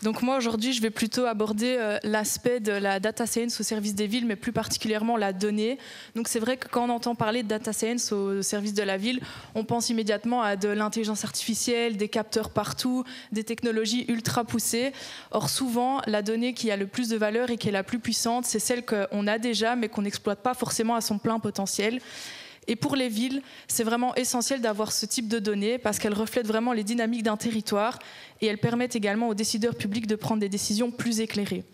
Donc moi aujourd'hui je vais plutôt aborder l'aspect de la data science au service des villes, mais plus particulièrement la donnée. Donc c'est vrai que quand on entend parler de data science au service de la ville, on pense immédiatement à de l'intelligence artificielle, des capteurs partout, des technologies ultra poussées. Or souvent la donnée qui a le plus de valeur et qui est la plus puissante, c'est celle qu'on a déjà mais qu'on n'exploite pas forcément à son plein potentiel. Et pour les villes, c'est vraiment essentiel d'avoir ce type de données parce qu'elles reflètent vraiment les dynamiques d'un territoire et elles permettent également aux décideurs publics de prendre des décisions plus éclairées.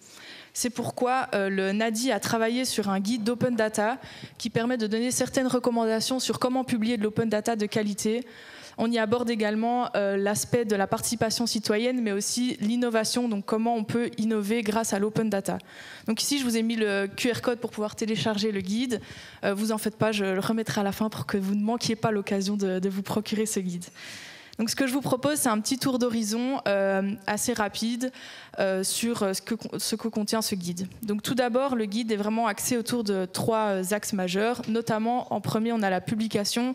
C'est pourquoi le NADI a travaillé sur un guide d'open data qui permet de donner certaines recommandations sur comment publier de l'open data de qualité. On y aborde également l'aspect de la participation citoyenne, mais aussi l'innovation, donc comment on peut innover grâce à l'open data. Donc ici, je vous ai mis le QR code pour pouvoir télécharger le guide. Vous en faites pas, je le remettrai à la fin pour que vous ne manquiez pas l'occasion de vous procurer ce guide. Donc ce que je vous propose, c'est un petit tour d'horizon assez rapide sur ce que contient ce guide. Donc tout d'abord, le guide est vraiment axé autour de 3 axes majeurs. Notamment, en premier, on a la publication.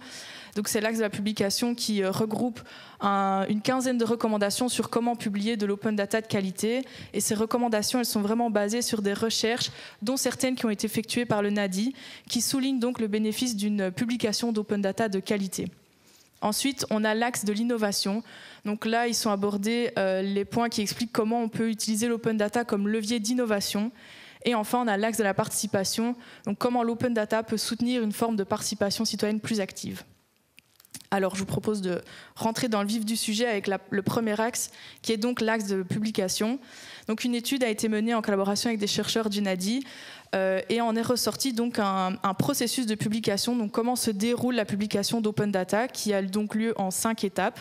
Donc c'est l'axe de la publication qui regroupe une quinzaine de recommandations sur comment publier de l'open data de qualité. Et ces recommandations, elles sont vraiment basées sur des recherches, dont certaines qui ont été effectuées par le NADI, qui soulignent donc le bénéfice d'une publication d'open data de qualité. Ensuite, on a l'axe de l'innovation. Donc là, ils sont abordés les points qui expliquent comment on peut utiliser l'open data comme levier d'innovation. Et enfin, on a l'axe de la participation. Donc comment l'open data peut soutenir une forme de participation citoyenne plus active. Alors, je vous propose de rentrer dans le vif du sujet avec le premier axe, qui est donc l'axe de publication. Donc, une étude a été menée en collaboration avec des chercheurs du NADI et en est ressorti donc un processus de publication. Donc, comment se déroule la publication d'open data, qui a donc lieu en 5 étapes.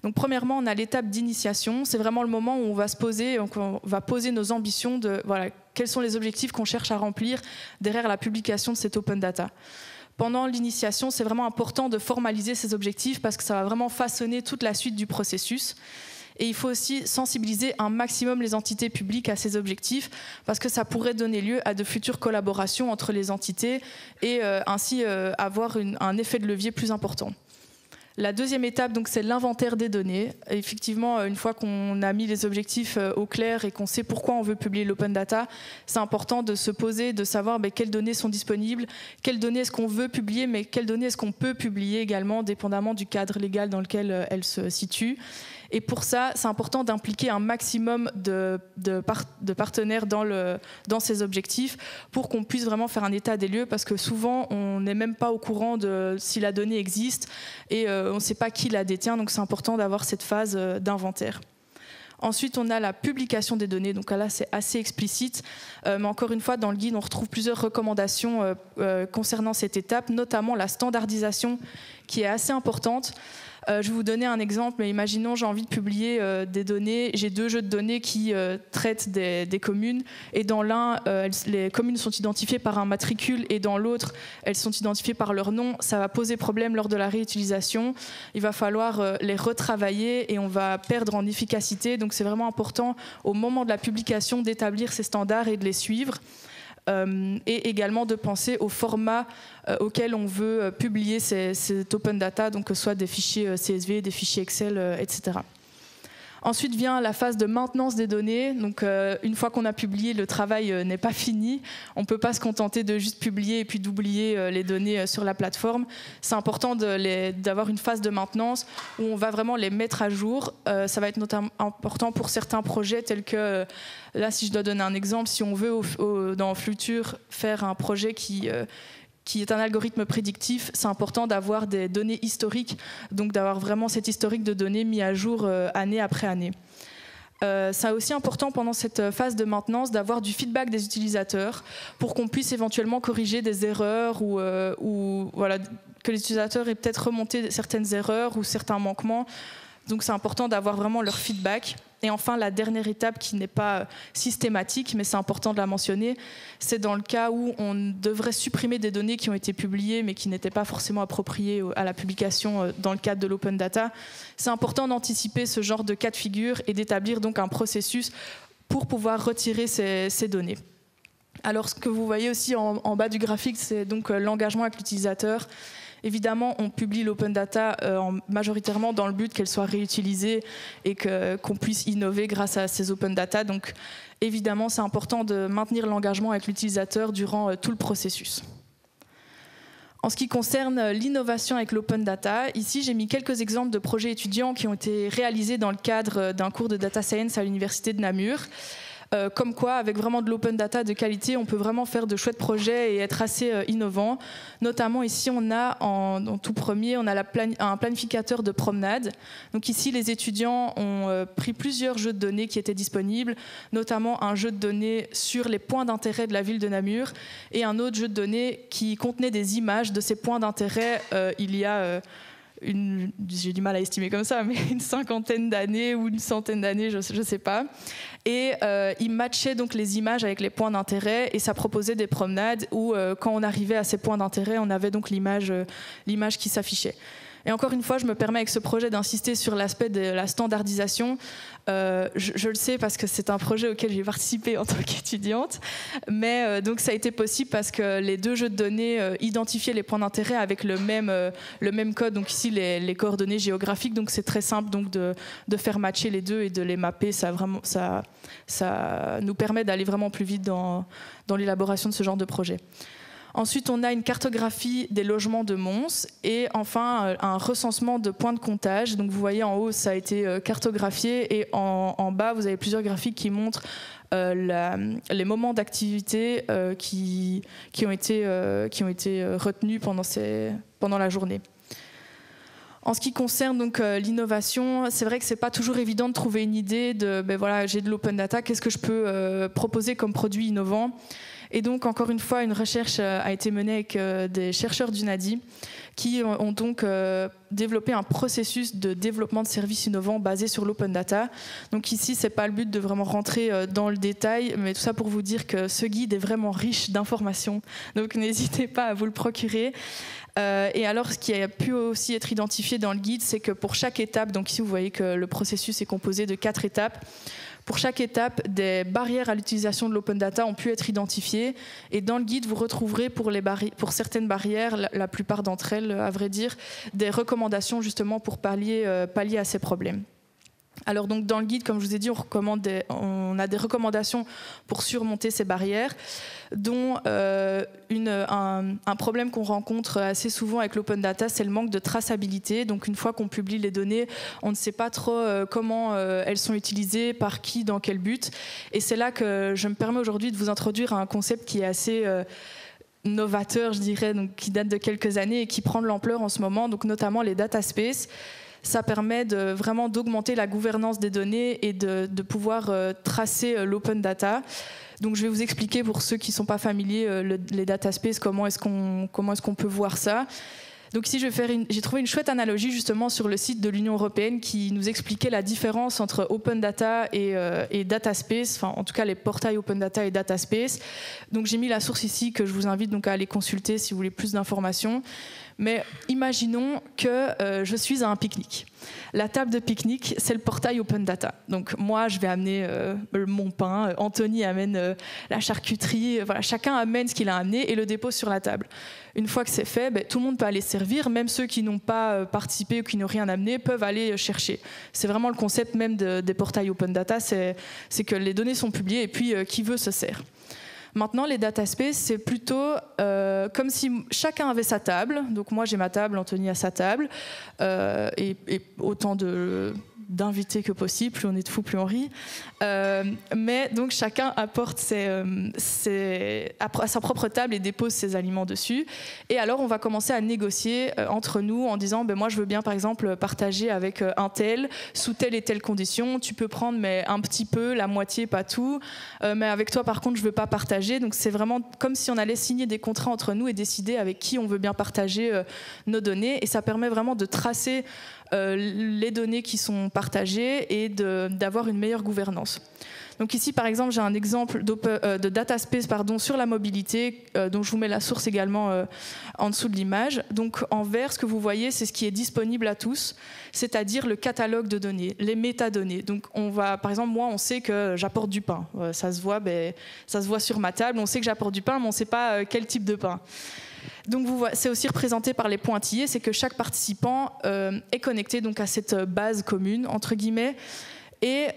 Donc, premièrement, on a l'étape d'initiation. C'est vraiment le moment où on va se poser, donc on va poser nos ambitions de voilà, quels sont les objectifs qu'on cherche à remplir derrière la publication de cette open data. Pendant l'initiation, c'est vraiment important de formaliser ces objectifs parce que ça va vraiment façonner toute la suite du processus. Et il faut aussi sensibiliser un maximum les entités publiques à ces objectifs parce que ça pourrait donner lieu à de futures collaborations entre les entités et ainsi avoir un effet de levier plus important. La deuxième étape, donc, c'est l'inventaire des données. Et effectivement, une fois qu'on a mis les objectifs au clair et qu'on sait pourquoi on veut publier l'open data, c'est important de se poser, de savoir quelles données sont disponibles, quelles données est-ce qu'on veut publier, mais quelles données est-ce qu'on peut publier également, dépendamment du cadre légal dans lequel elles se situent. Et pour ça, c'est important d'impliquer un maximum de partenaires dans ces objectifs pour qu'on puisse vraiment faire un état des lieux, parce que souvent, on n'est même pas au courant de si la donnée existe et on ne sait pas qui la détient, donc c'est important d'avoir cette phase d'inventaire. Ensuite, on a la publication des données. Donc là, c'est assez explicite. Mais encore une fois, dans le guide, on retrouve plusieurs recommandations concernant cette étape, notamment la standardisation qui est assez importante. Je vais vous donner un exemple, mais imaginons j'ai envie de publier des données, j'ai 2 jeux de données qui traitent des communes, et dans l'un, les communes sont identifiées par un matricule, et dans l'autre, elles sont identifiées par leur nom. Ça va poser problème lors de la réutilisation. Il va falloir les retravailler et on va perdre en efficacité. Donc c'est vraiment important au moment de la publication d'établir ces standards et de les suivre. Et également de penser au format auquel on veut publier cette open data, donc que ce soit des fichiers CSV, des fichiers Excel, etc. Ensuite vient la phase de maintenance des données. Donc, une fois qu'on a publié, le travail n'est pas fini. On ne peut pas se contenter de juste publier et puis d'oublier les données sur la plateforme. C'est important d'avoir une phase de maintenance où on va vraiment les mettre à jour. Ça va être notamment important pour certains projets tels que, là si je dois donner un exemple, si on veut dans le futur faire un projet qui est un algorithme prédictif, c'est important d'avoir des données historiques, donc d'avoir vraiment cet historique de données mis à jour année après année. C'est aussi important pendant cette phase de maintenance d'avoir du feedback des utilisateurs pour qu'on puisse éventuellement corriger des erreurs ou voilà, que les utilisateurs aient peut-être remonté certaines erreurs ou certains manquements. Donc c'est important d'avoir vraiment leur feedback. Et enfin, la dernière étape qui n'est pas systématique, mais c'est important de la mentionner, c'est dans le cas où on devrait supprimer des données qui ont été publiées mais qui n'étaient pas forcément appropriées à la publication dans le cadre de l'open data. C'est important d'anticiper ce genre de cas de figure et d'établir donc un processus pour pouvoir retirer ces données. Alors ce que vous voyez aussi en bas du graphique, c'est donc l'engagement avec l'utilisateur. Évidemment, on publie l'open data majoritairement dans le but qu'elle soit réutilisée et qu'on puisse innover grâce à ces open data. Donc, évidemment, c'est important de maintenir l'engagement avec l'utilisateur durant tout le processus. En ce qui concerne l'innovation avec l'open data, ici j'ai mis quelques exemples de projets étudiants qui ont été réalisés dans le cadre d'un cours de data science à l'université de Namur. Comme quoi, avec vraiment de l'open data de qualité, on peut vraiment faire de chouettes projets et être assez innovant. Notamment ici, on a en tout premier, on a un planificateur de promenade. Donc ici, les étudiants ont pris plusieurs jeux de données qui étaient disponibles, notamment un jeu de données sur les points d'intérêt de la ville de Namur et un autre jeu de données qui contenait des images de ces points d'intérêt il y a j'ai du mal à estimer comme ça, mais une cinquantaine d'années ou une centaine d'années, je ne sais pas. Et il matchait donc les images avec les points d'intérêt et ça proposait des promenades où quand on arrivait à ces points d'intérêt, on avait donc l'image qui s'affichait. Et encore une fois, je me permets avec ce projet d'insister sur l'aspect de la standardisation. Je le sais parce que c'est un projet auquel j'ai participé en tant qu'étudiante, mais donc ça a été possible parce que les deux jeux de données identifiaient les points d'intérêt avec le même code, donc ici les coordonnées géographiques, donc c'est très simple donc de faire matcher les deux et de les mapper. Ça nous permet d'aller vraiment plus vite dans l'élaboration de ce genre de projet. Ensuite, on a une cartographie des logements de Mons et enfin un recensement de points de comptage. Donc vous voyez en haut, ça a été cartographié et en bas, vous avez plusieurs graphiques qui montrent les moments d'activité qui ont été retenus pendant la journée. En ce qui concerne donc l'innovation, c'est vrai que c'est pas toujours évident de trouver une idée de voilà, j'ai de l'open data, qu'est-ce que je peux proposer comme produit innovant? Et donc, encore une fois, une recherche a été menée avec des chercheurs d'UNADI qui ont donc développé un processus de développement de services innovants basé sur l'open data. Donc ici, c'est pas le but de vraiment rentrer dans le détail, mais tout ça pour vous dire que ce guide est vraiment riche d'informations. Donc n'hésitez pas à vous le procurer. Et alors, ce qui a pu aussi être identifié dans le guide, c'est que pour chaque étape, donc ici vous voyez que le processus est composé de 4 étapes, pour chaque étape, des barrières à l'utilisation de l'open data ont pu être identifiées. Et dans le guide, vous retrouverez pour certaines barrières, la plupart d'entre elles, à vrai dire, des recommandations justement pour pallier à ces problèmes. Alors donc dans le guide, comme je vous ai dit, on a des recommandations pour surmonter ces barrières, dont un problème qu'on rencontre assez souvent avec l'open data, c'est le manque de traçabilité. Donc une fois qu'on publie les données, on ne sait pas trop comment elles sont utilisées, par qui, dans quel but. Et c'est là que je me permets aujourd'hui de vous introduire un concept qui est assez novateur, je dirais, donc qui date de quelques années et qui prend de l'ampleur en ce moment, donc notamment les data spaces. Ça permet vraiment d'augmenter la gouvernance des données et de pouvoir tracer l'open data. Donc je vais vous expliquer pour ceux qui ne sont pas familiers les data spaces, comment est-ce qu'on peut voir ça. Donc ici j'ai trouvé une chouette analogie justement sur le site de l'Union européenne qui nous expliquait la différence entre open data et data space, enfin en tout cas les portails open data et data space. Donc j'ai mis la source ici que je vous invite donc à aller consulter si vous voulez plus d'informations. Mais imaginons que je suis à un pique-nique. La table de pique-nique, c'est le portail open data. Donc moi, je vais amener mon pain, Anthony amène la charcuterie, voilà, chacun amène ce qu'il a amené et le dépose sur la table. Une fois que c'est fait, tout le monde peut aller servir, même ceux qui n'ont pas participé ou qui n'ont rien amené peuvent aller chercher. C'est vraiment le concept même des portails open data, c'est que les données sont publiées et puis qui veut se sert. Maintenant, les data spaces, c'est plutôt comme si chacun avait sa table. Donc moi, j'ai ma table, Anthony a sa table, et autant d'invités que possible. Plus on est de fous, plus on rit. Mais donc chacun apporte à sa propre table et dépose ses aliments dessus. Et alors, on va commencer à négocier entre nous en disant moi, je veux bien, par exemple, partager avec un tel, sous telle et telle condition. Tu peux prendre, mais un petit peu, la moitié, pas tout. Mais avec toi, par contre, je veux pas partager. Donc, c'est vraiment comme si on allait signer des contrats entre nous et décider avec qui on veut bien partager nos données. Et ça permet vraiment de tracer les données qui sont partagées et d'avoir une meilleure gouvernance. Donc ici, par exemple, j'ai un exemple de data space sur la mobilité, dont je vous mets la source également en dessous de l'image. Donc en vert, ce que vous voyez, c'est ce qui est disponible à tous, c'est-à-dire le catalogue de données, les métadonnées. Donc par exemple, moi, on sait que j'apporte du pain. Ça se voit sur ma table, on sait que j'apporte du pain, mais on ne sait pas quel type de pain. Donc c'est aussi représenté par les pointillés, c'est que chaque participant est connecté donc à cette base commune, entre guillemets, et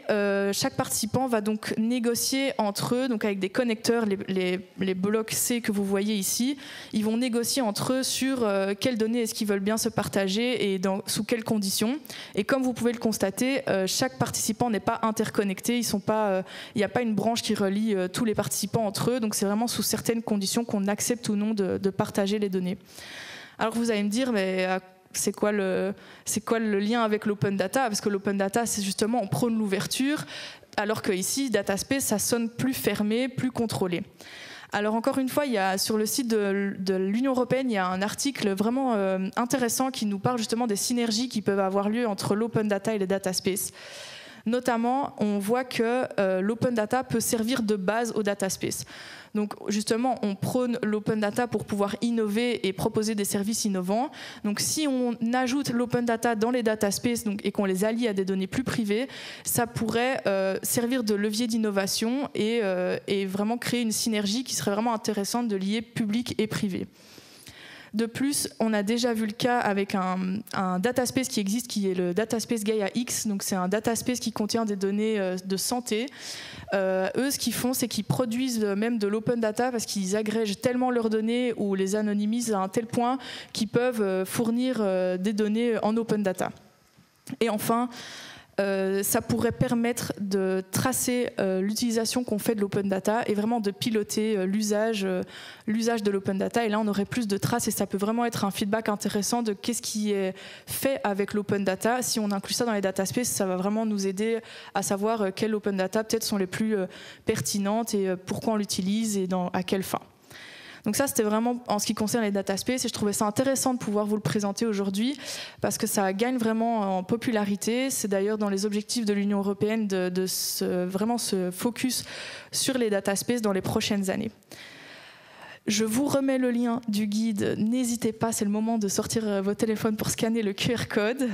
chaque participant va donc négocier entre eux, donc avec des connecteurs, les blocs C que vous voyez ici, ils vont négocier entre eux sur quelles données est-ce qu'ils veulent bien se partager et sous quelles conditions. Et comme vous pouvez le constater, chaque participant n'est pas interconnecté, il n'y a pas une branche qui relie tous les participants entre eux, donc c'est vraiment sous certaines conditions qu'on accepte ou non de partager les données. Alors vous allez me dire, mais c'est quoi le lien avec l'open data? Parce que l'open data, c'est justement, on prône l'ouverture, alors que ici, DataSpace, ça sonne plus fermé, plus contrôlé. Alors encore une fois, sur le site de l'Union européenne, il y a un article vraiment intéressant qui nous parle justement des synergies qui peuvent avoir lieu entre l'open data et les DataSpace. Notamment, on voit que l'open data peut servir de base au DataSpace. Donc justement, on prône l'open data pour pouvoir innover et proposer des services innovants. Donc si on ajoute l'open data dans les DataSpace et qu'on les allie à des données plus privées, ça pourrait servir de levier d'innovation et vraiment créer une synergie qui serait vraiment intéressante de lier public et privé. De plus, on a déjà vu le cas avec un dataspace qui existe, qui est le dataspace Gaia-X. Donc c'est un dataspace qui contient des données de santé. Eux, ce qu'ils font, c'est qu'ils produisent même de l'open data parce qu'ils agrègent tellement leurs données ou les anonymisent à un tel point qu'ils peuvent fournir des données en open data. Et enfin, ça pourrait permettre de tracer l'utilisation qu'on fait de l'open data et vraiment de piloter l'usage de l'open data. Et là, on aurait plus de traces et ça peut vraiment être un feedback intéressant de qu'est-ce qui est fait avec l'open data. Si on inclut ça dans les dataspaces, ça va vraiment nous aider à savoir quelles open data peut-être sont les plus pertinentes et pourquoi on l'utilise et à quelle fin. Donc ça, c'était vraiment en ce qui concerne les dataspaces et je trouvais ça intéressant de pouvoir vous le présenter aujourd'hui parce que ça gagne vraiment en popularité. C'est d'ailleurs dans les objectifs de l'Union européenne de vraiment se focus sur les dataspaces dans les prochaines années. Je vous remets le lien du guide. N'hésitez pas, c'est le moment de sortir vos téléphones pour scanner le QR code.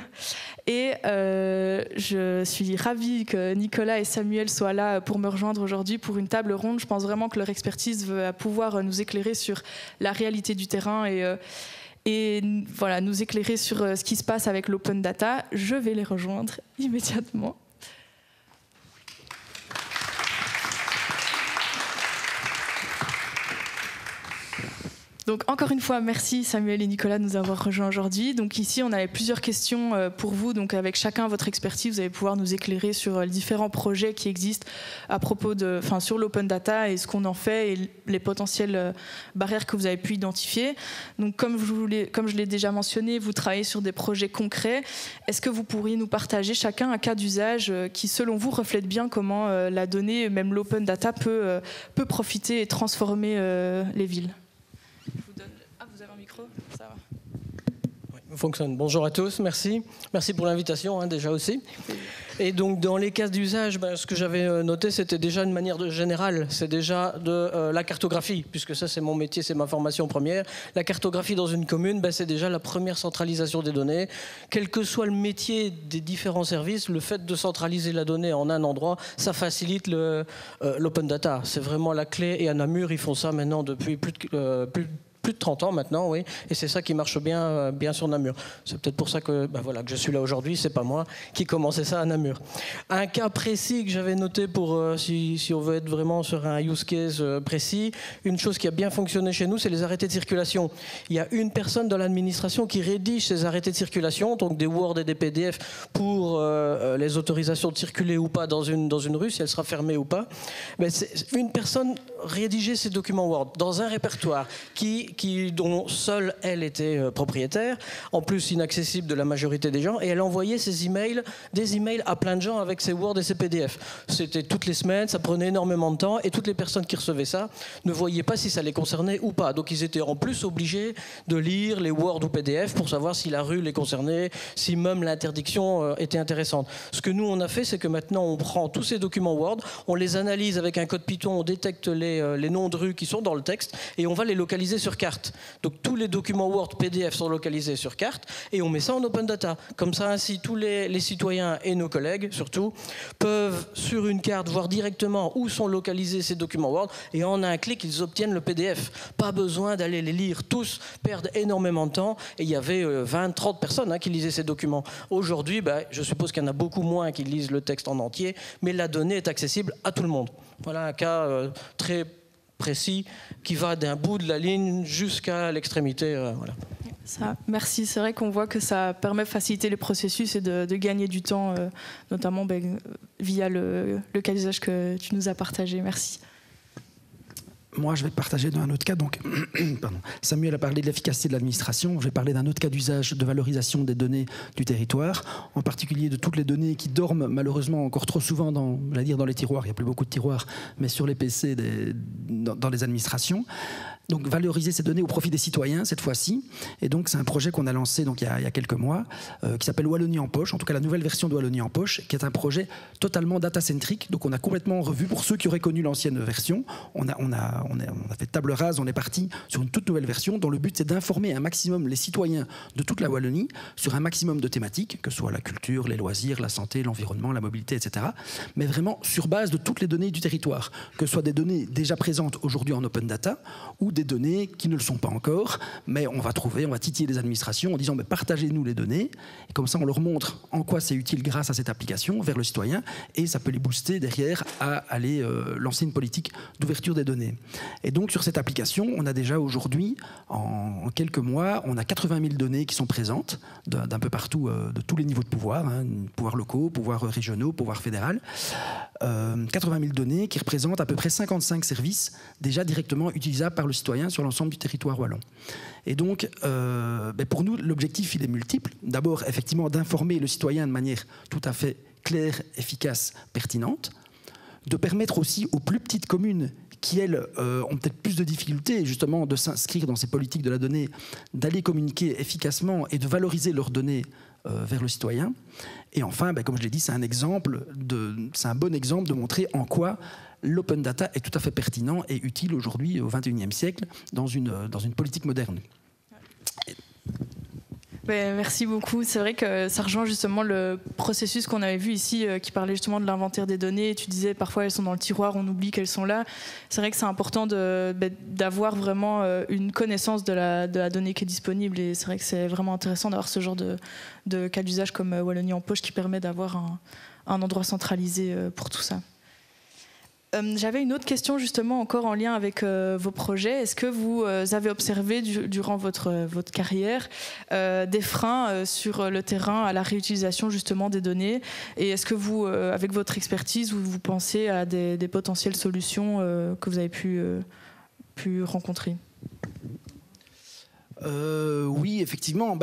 Et je suis ravie que Nicolas et Samuel soient là pour me rejoindre aujourd'hui pour une table ronde. Je pense vraiment que leur expertise va pouvoir nous éclairer sur la réalité du terrain et voilà, nous éclairer sur ce qui se passe avec l'open data. Je vais les rejoindre immédiatement. Donc encore une fois, merci Samuel et Nicolas de nous avoir rejoints aujourd'hui. Donc ici, on avait plusieurs questions pour vous. Donc avec chacun votre expertise, vous allez pouvoir nous éclairer sur les différents projets qui existent à propos sur l'open data et ce qu'on en fait et les potentielles barrières que vous avez pu identifier. Donc comme je l'ai déjà mentionné, vous travaillez sur des projets concrets. Est-ce que vous pourriez nous partager chacun un cas d'usage qui, selon vous, reflète bien comment la donnée, même l'open data, peut profiter et transformer les villes? Vous avez un micro? Ça va. Oui, fonctionne. Bonjour à tous, merci. Merci pour l'invitation déjà aussi. Et donc dans les cas d'usage, ce que j'avais noté, c'était déjà une manière générale, c'est déjà de la cartographie, puisque ça c'est mon métier, c'est ma formation première. La cartographie dans une commune, c'est déjà la première centralisation des données. Quel que soit le métier des différents services, le fait de centraliser la donnée en un endroit, ça facilite l'open data. C'est vraiment la clé, et à Namur, ils font ça maintenant depuis plus de 30 ans maintenant, oui, et c'est ça qui marche bien sur Namur. C'est peut-être pour ça que je suis là aujourd'hui, c'est pas moi qui commençais ça à Namur. Un cas précis que j'avais noté pour, si on veut être vraiment sur un use case précis, une chose qui a bien fonctionné chez nous, c'est les arrêtés de circulation. Il y a une personne dans l'administration qui rédige ces arrêtés de circulation, donc des Word et des PDF pour les autorisations de circuler ou pas dans une rue, si elle sera fermée ou pas. Mais c'est une personne rédigeait ces documents Word dans un répertoire dont seule elle était propriétaire, en plus inaccessible de la majorité des gens, et elle envoyait des emails à plein de gens avec ses Word et ses PDF. C'était toutes les semaines, ça prenait énormément de temps, et toutes les personnes qui recevaient ça ne voyaient pas si ça les concernait ou pas. Donc ils étaient en plus obligés de lire les Word ou PDF pour savoir si la rue les concernait, si même l'interdiction était intéressante. Ce que nous on a fait, c'est que maintenant on prend tous ces documents Word, on les analyse avec un code Python, on détecte les noms de rues qui sont dans le texte, et on va les localiser sur carte. carte. Donc tous les documents Word, PDF sont localisés sur carte et on met ça en open data. Comme ça, ainsi, tous les citoyens et nos collègues, surtout, peuvent sur une carte voir directement où sont localisés ces documents Word et en un clic, ils obtiennent le PDF. Pas besoin d'aller les lire. Tous perdent énormément de temps et il y avait 20-30 personnes qui lisaient ces documents. Aujourd'hui, je suppose qu'il y en a beaucoup moins qui lisent le texte en entier, mais la donnée est accessible à tout le monde. Voilà un cas très précis qui va d'un bout de la ligne jusqu'à l'extrémité. Voilà. Ça, merci. C'est vrai qu'on voit que ça permet de faciliter les processus et de gagner du temps, notamment via le cas d'usage que tu nous as partagé. Merci. Moi, je vais partager dans un autre cas. Donc, pardon. Samuel a parlé de l'efficacité de l'administration. Je vais parler d'un autre cas d'usage de valorisation des données du territoire, en particulier de toutes les données qui dorment malheureusement encore trop souvent dans les tiroirs. Il n'y a plus beaucoup de tiroirs, mais sur les PC dans les administrations. Donc valoriser ces données au profit des citoyens cette fois-ci. Et donc c'est un projet qu'on a lancé donc, il y a quelques mois, qui s'appelle Wallonie en poche, en tout cas la nouvelle version de Wallonie en poche, qui est un projet totalement data-centric. Donc on a complètement revu, pour ceux qui auraient connu l'ancienne version, on a fait table rase, on est parti sur une toute nouvelle version dont le but c'est d'informer un maximum les citoyens de toute la Wallonie sur un maximum de thématiques, que ce soit la culture, les loisirs, la santé, l'environnement, la mobilité, etc. Mais vraiment sur base de toutes les données du territoire, que ce soit des données déjà présentes aujourd'hui en open data ou des données qui ne le sont pas encore, mais on va titiller les administrations en disant partagez-nous les données, et comme ça on leur montre en quoi c'est utile grâce à cette application vers le citoyen, et ça peut les booster derrière à aller lancer une politique d'ouverture des données. Et donc sur cette application, on a déjà aujourd'hui, en quelques mois, on a 80 000 données qui sont présentes d'un peu partout, de tous les niveaux de pouvoir, pouvoirs locaux, pouvoirs régionaux, pouvoirs fédéral. 80 000 données qui représentent à peu près 55 services déjà directement utilisables par le citoyen sur l'ensemble du territoire wallon. Et donc, pour nous, l'objectif, il est multiple. D'abord, effectivement, d'informer le citoyen de manière tout à fait claire, efficace, pertinente. De permettre aussi aux plus petites communes qui, elles, ont peut-être plus de difficultés, justement, de s'inscrire dans ces politiques de la donnée, d'aller communiquer efficacement et de valoriser leurs données vers le citoyen. Et enfin, comme je l'ai dit, c'est un bon exemple de montrer en quoi l'open data est tout à fait pertinent et utile aujourd'hui, au XXIe siècle, dans une politique moderne. Merci beaucoup. C'est vrai que ça rejoint justement le processus qu'on avait vu ici qui parlait justement de l'inventaire des données. Tu disais parfois elles sont dans le tiroir, on oublie qu'elles sont là. C'est vrai que c'est important d'avoir vraiment une connaissance de la donnée qui est disponible, et c'est vrai que c'est vraiment intéressant d'avoir ce genre de cas d'usage comme Wallonie en poche qui permet d'avoir un endroit centralisé pour tout ça. J'avais une autre question justement encore en lien avec vos projets. Est-ce que vous avez observé durant votre carrière des freins sur le terrain à la réutilisation justement des données, et est-ce que vous, avec votre expertise, vous pensez à des potentielles solutions que vous avez pu rencontrer? Oui, effectivement.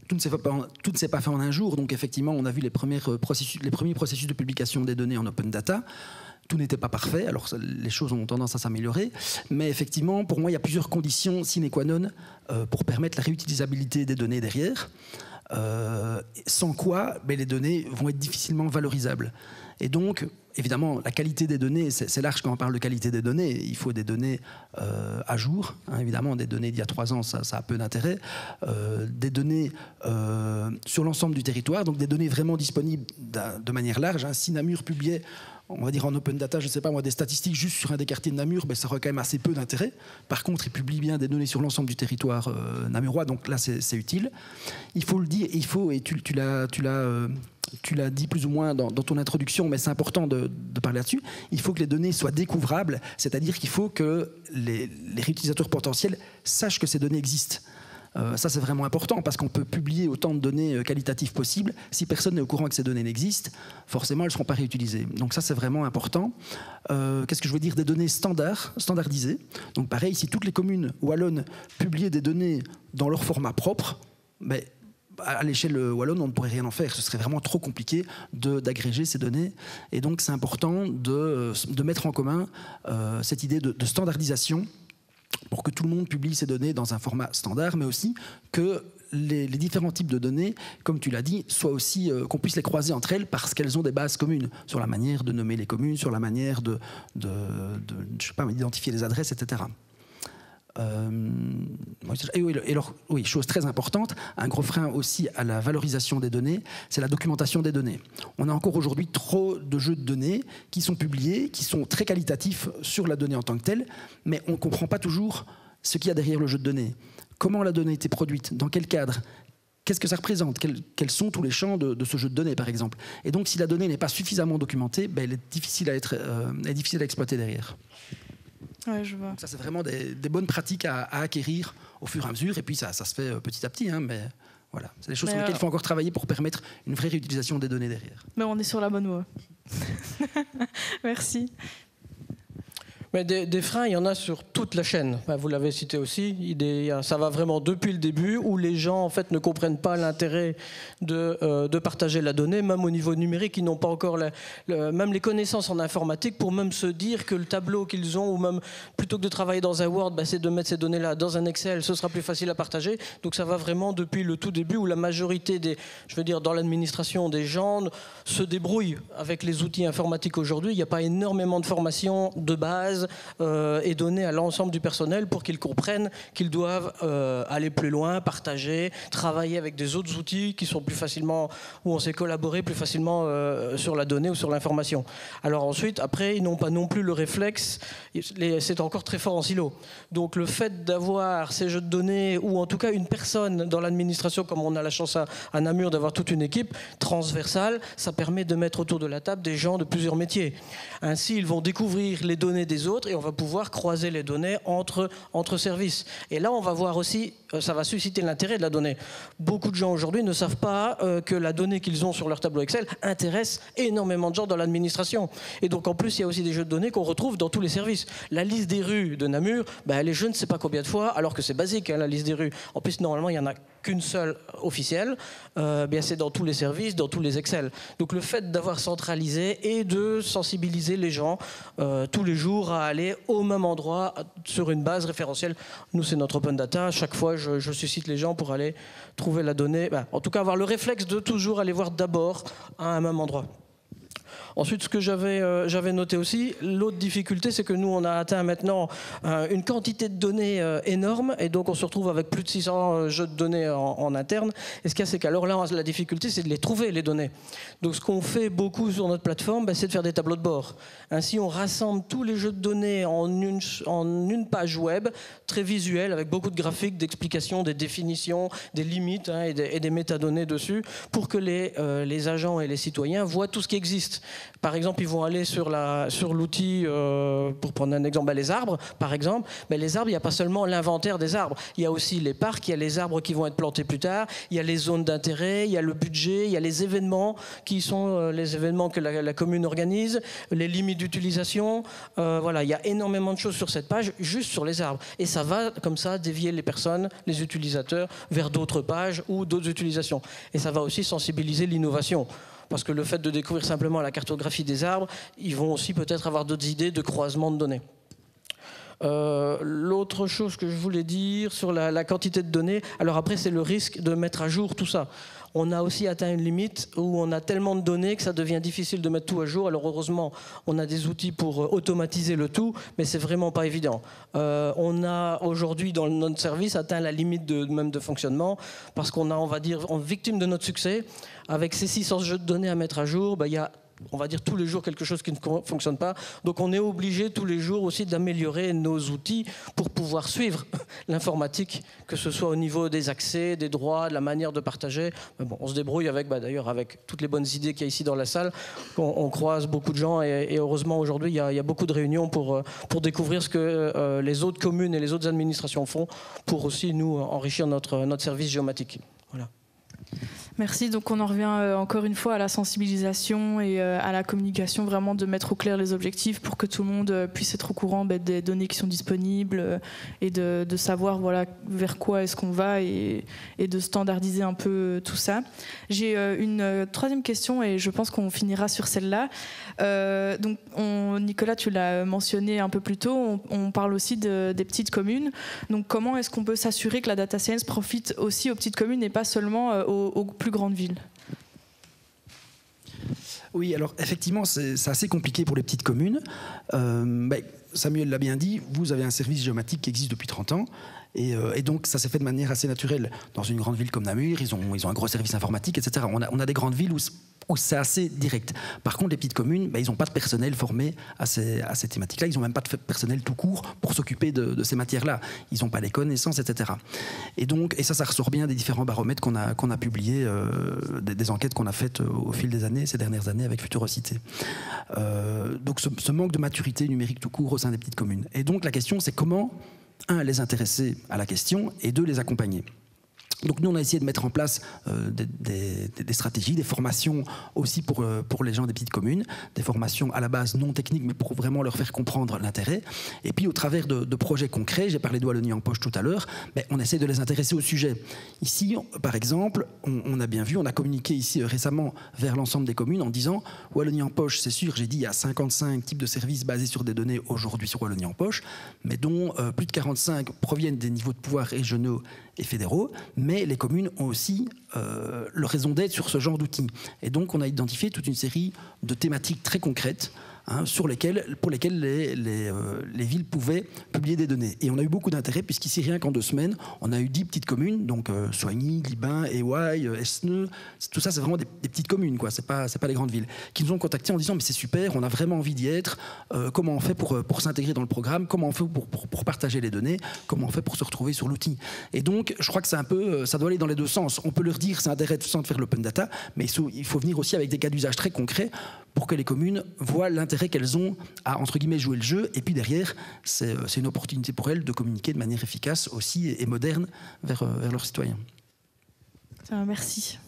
Tout ne s'est pas fait en un jour. Donc, effectivement, on a vu les premiers processus de publication des données en open data. Tout n'était pas parfait. Alors, les choses ont tendance à s'améliorer. Mais effectivement, pour moi, il y a plusieurs conditions sine qua non pour permettre la réutilisabilité des données derrière. Sans quoi, les données vont être difficilement valorisables. Et donc, évidemment, la qualité des données, c'est large quand on parle de qualité des données. Il faut des données à jour. Évidemment, des données d'il y a 3 ans, ça a peu d'intérêt. Des données sur l'ensemble du territoire, donc des données vraiment disponibles de manière large. Si Namur publiait, on va dire en open data, je ne sais pas moi, des statistiques juste sur un des quartiers de Namur, ça aurait quand même assez peu d'intérêt. Par contre, il publie bien des données sur l'ensemble du territoire namurois, donc là, c'est utile. Il faut le dire, et tu l'as dit plus ou moins dans ton introduction, mais c'est important de parler là-dessus, il faut que les données soient découvrables, c'est-à-dire qu'il faut que les réutilisateurs potentiels sachent que ces données existent. Ça, c'est vraiment important, parce qu'on peut publier autant de données qualitatives possibles. Si personne n'est au courant que ces données n'existent, forcément, elles ne seront pas réutilisées. Donc ça, c'est vraiment important. Qu'est-ce que je veux dire? Des données standardisées. Donc pareil, si toutes les communes wallonnes publiaient des données dans leur format propre, à l'échelle wallonne, on ne pourrait rien en faire. Ce serait vraiment trop compliqué d'agréger ces données. Et donc, c'est important de mettre en commun cette idée de standardisation pour que tout le monde publie ces données dans un format standard, mais aussi que les différents types de données, comme tu l'as dit, soient aussi qu'on puisse les croiser entre elles parce qu'elles ont des bases communes sur la manière de nommer les communes, sur la manière d'identifier les adresses, etc. Oui, chose très importante, un gros frein aussi à la valorisation des données, c'est la documentation des données. On a encore aujourd'hui trop de jeux de données qui sont publiés, qui sont très qualitatifs sur la donnée en tant que telle, mais on ne comprend pas toujours ce qu'il y a derrière le jeu de données. Comment la donnée a été produite, dans quel cadre, qu'est-ce que ça représente, quels sont tous les champs de ce jeu de données, par exemple. Et donc, si la donnée n'est pas suffisamment documentée, elle est difficile à exploiter derrière. Ouais, je vois. Donc ça, c'est vraiment des bonnes pratiques à acquérir au fur et à mesure, et puis ça se fait petit à petit, hein, mais voilà. C'est des choses sur lesquelles il faut encore travailler pour permettre une vraie réutilisation des données derrière. Mais on est sur la bonne voie. Merci. Mais des freins, il y en a sur toute la chaîne. Vous l'avez cité aussi. Ça va vraiment depuis le début, où les gens en fait ne comprennent pas l'intérêt de partager la donnée, même au niveau numérique, ils n'ont pas encore même les connaissances en informatique pour même se dire que le tableau qu'ils ont, ou même plutôt que de travailler dans un Word, c'est de mettre ces données-là dans un Excel, ce sera plus facile à partager. Donc ça va vraiment depuis le tout début, où la majorité dans l'administration des gens se débrouillent avec les outils informatiques aujourd'hui. Il n'y a pas énormément de formation de base est donné à l'ensemble du personnel pour qu'ils comprennent qu'ils doivent aller plus loin, partager, travailler avec des autres outils qui sont plus facilement, où on sait collaborer plus facilement sur la donnée ou sur l'information. Alors ensuite, après, ils n'ont pas non plus le réflexe, c'est encore très fort en silo. Donc le fait d'avoir ces jeux de données, ou en tout cas une personne dans l'administration, comme on a la chance à Namur d'avoir toute une équipe transversale, ça permet de mettre autour de la table des gens de plusieurs métiers. Ainsi, ils vont découvrir les données des autres et on va pouvoir croiser les données entre services. Et là, on va voir aussi, ça va susciter l'intérêt de la donnée. Beaucoup de gens aujourd'hui ne savent pas que la donnée qu'ils ont sur leur tableau Excel intéresse énormément de gens dans l'administration. Et donc, en plus, il y a aussi des jeux de données qu'on retrouve dans tous les services. La liste des rues de Namur, elle est je ne sais pas combien de fois, alors que c'est basique, hein, la liste des rues. En plus, normalement, il n'y en a qu'une seule officielle. C'est dans tous les services, dans tous les Excel. Donc, le fait d'avoir centralisé et de sensibiliser les gens tous les jours à aller au même endroit sur une base référentielle. Nous, c'est notre open data. Chaque fois, je suscite les gens pour aller trouver la donnée. En tout cas, avoir le réflexe de toujours aller voir d'abord à un même endroit. Ensuite, ce que j'avais noté aussi, l'autre difficulté, c'est que nous, on a atteint maintenant une quantité de données énorme, et donc on se retrouve avec plus de 600 jeux de données en interne. Et ce qu'il y a, c'est qu'alors là, la difficulté, c'est de les trouver, les données. Donc ce qu'on fait beaucoup sur notre plateforme, c'est de faire des tableaux de bord. Ainsi, on rassemble tous les jeux de données en une page web, très visuelle, avec beaucoup de graphiques, d'explications, des définitions, des limites et des métadonnées dessus, pour que les agents et les citoyens voient tout ce qui existe. Par exemple, ils vont aller sur l'outil, pour prendre un exemple, les arbres, par exemple. Mais les arbres, il n'y a pas seulement l'inventaire des arbres. Il y a aussi les parcs, il y a les arbres qui vont être plantés plus tard, il y a les zones d'intérêt, il y a le budget, il y a les événements qui sont les événements que la commune organise, les limites d'utilisation. Voilà, il y a énormément de choses sur cette page, juste sur les arbres. Et ça va, comme ça, dévier les personnes, les utilisateurs, vers d'autres pages ou d'autres utilisations. Et ça va aussi sensibiliser l'innovation. Parce que le fait de découvrir simplement la cartographie des arbres, ils vont aussi peut-être avoir d'autres idées de croisement de données. L'autre chose que je voulais dire sur la quantité de données, alors après c'est le risque de mettre à jour tout ça. On a aussi atteint une limite où on a tellement de données que ça devient difficile de mettre tout à jour. Alors heureusement, on a des outils pour automatiser le tout, mais c'est vraiment pas évident. On a aujourd'hui dans notre service atteint la limite même de fonctionnement parce qu'on a, on va dire, victime de notre succès. Avec ces 600 jeux de données à mettre à jour, il y a, on va dire, tous les jours quelque chose qui ne fonctionne pas. Donc on est obligé tous les jours aussi d'améliorer nos outils pour pouvoir suivre l'informatique, que ce soit au niveau des accès, des droits, de la manière de partager. Mais bon, on se débrouille avec, d'ailleurs, avec toutes les bonnes idées qu'il y a ici dans la salle. On croise beaucoup de gens et heureusement aujourd'hui il y a beaucoup de réunions pour découvrir ce que les autres communes et les autres administrations font pour aussi nous enrichir notre service géomatique. Voilà. Merci. Donc on en revient encore une fois à la sensibilisation et à la communication, vraiment de mettre au clair les objectifs pour que tout le monde puisse être au courant des données qui sont disponibles et de savoir voilà, vers quoi est-ce qu'on va et de standardiser un peu tout ça. J'ai une troisième question et je pense qu'on finira sur celle-là. Donc Nicolas, tu l'as mentionné un peu plus tôt, on parle aussi des petites communes. Donc comment est-ce qu'on peut s'assurer que la data science profite aussi aux petites communes et pas seulement aux plus grandes villes? Oui, alors effectivement, c'est assez compliqué pour les petites communes. Samuel l'a bien dit, vous avez un service géomatique qui existe depuis 30 ans. Et donc, ça s'est fait de manière assez naturelle. Dans une grande ville comme Namur, ils ont un gros service informatique, etc. On a des grandes villes où c'est assez direct. Par contre, les petites communes, ils n'ont pas de personnel formé à ces thématiques-là. Ils n'ont même pas de personnel tout court pour s'occuper de ces matières-là. Ils n'ont pas les connaissances, etc. Et donc, et ça ressort bien des différents baromètres qu'on a publiés, des enquêtes qu'on a faites au fil des années, ces dernières années, avec Futurosité. Donc, ce manque de maturité numérique tout court au sein des petites communes. Et donc, la question, c'est comment, un, les intéresser à la question, et deux, les accompagner. Donc nous, on a essayé de mettre en place des stratégies, des formations aussi pour les gens des petites communes, des formations à la base non techniques, mais pour vraiment leur faire comprendre l'intérêt. Et puis au travers de projets concrets, j'ai parlé de Wallonie en poche tout à l'heure, mais on essaie de les intéresser au sujet. Ici, par exemple, on a bien vu, on a communiqué ici récemment vers l'ensemble des communes en disant Wallonie en poche, c'est sûr, j'ai dit il y a 55 types de services basés sur des données aujourd'hui sur Wallonie en poche, mais dont plus de 45 proviennent des niveaux de pouvoir régionaux et fédéraux, mais les communes ont aussi leur raison d'être sur ce genre d'outils. Et donc, on a identifié toute une série de thématiques très concrètes pour lesquelles les villes pouvaient publier des données. Et on a eu beaucoup d'intérêt, puisqu'ici, rien qu'en 2 semaines, on a eu 10 petites communes, donc Soigny, Libin, Éouaille, Esneux, tout ça, c'est vraiment des petites communes, quoi. C'est pas les grandes villes, qui nous ont contactés en disant « mais c'est super, on a vraiment envie d'y être, comment on fait pour s'intégrer dans le programme, comment on fait pour partager les données, comment on fait pour se retrouver sur l'outil ». Et donc, je crois que c'est un peu, ça doit aller dans les deux sens. On peut leur dire c'est intéressant de faire l'open data, mais il faut venir aussi avec des cas d'usage très concrets pour que les communes voient l'intérêt qu'elles ont à, entre guillemets, jouer le jeu. Et puis derrière, c'est une opportunité pour elles de communiquer de manière efficace aussi et moderne vers leurs citoyens. Merci.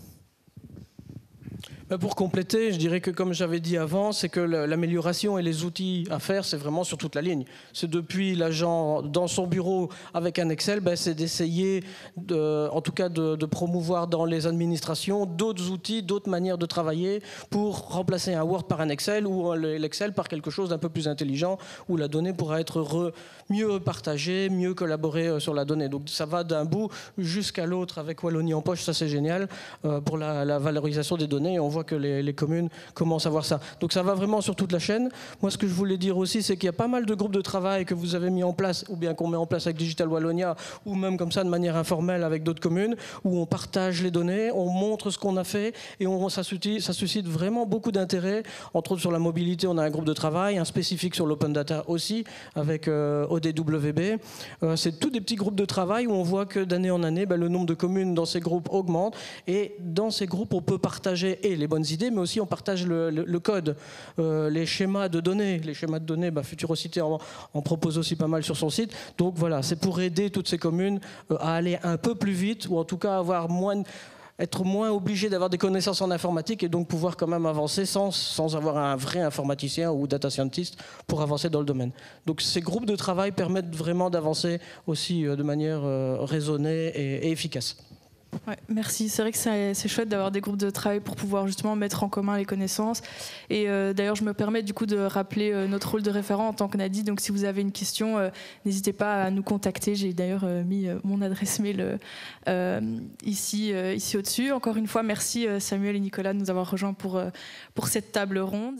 Pour compléter, je dirais que comme j'avais dit avant, c'est que l'amélioration et les outils à faire, c'est vraiment sur toute la ligne. C'est depuis l'agent dans son bureau avec un Excel, c'est d'essayer, en tout cas de promouvoir dans les administrations d'autres outils, d'autres manières de travailler pour remplacer un Word par un Excel ou l'Excel par quelque chose d'un peu plus intelligent où la donnée pourra être mieux partagée, mieux collaborer sur la donnée. Donc ça va d'un bout jusqu'à l'autre avec Wallonie en poche, ça c'est génial pour la valorisation des données. On voit que les communes commencent à voir ça. Donc ça va vraiment sur toute la chaîne. Moi, ce que je voulais dire aussi, c'est qu'il y a pas mal de groupes de travail que vous avez mis en place, ou bien qu'on met en place avec Digital Wallonia, ou même comme ça de manière informelle avec d'autres communes, où on partage les données, on montre ce qu'on a fait, et ça suscite vraiment beaucoup d'intérêt. Entre autres sur la mobilité, on a un groupe de travail, un spécifique sur l'open data aussi, avec ODWB. C'est tous des petits groupes de travail où on voit que d'année en année, le nombre de communes dans ces groupes augmente, et dans ces groupes, on peut partager les bonnes idées, mais aussi on partage le code, les schémas de données. Les schémas de données, Futurosité en propose aussi pas mal sur son site. Donc voilà, c'est pour aider toutes ces communes à aller un peu plus vite, ou en tout cas être moins obligé d'avoir des connaissances en informatique et donc pouvoir quand même avancer sans avoir un vrai informaticien ou data scientist pour avancer dans le domaine. Donc ces groupes de travail permettent vraiment d'avancer aussi de manière raisonnée et efficace. Ouais, merci. C'est vrai que c'est chouette d'avoir des groupes de travail pour pouvoir justement mettre en commun les connaissances. Et d'ailleurs, je me permets du coup de rappeler notre rôle de référent en tant que NADI. Donc si vous avez une question, n'hésitez pas à nous contacter. J'ai d'ailleurs mis mon adresse mail ici au-dessus. Encore une fois, merci Samuel et Nicolas de nous avoir rejoints pour cette table ronde.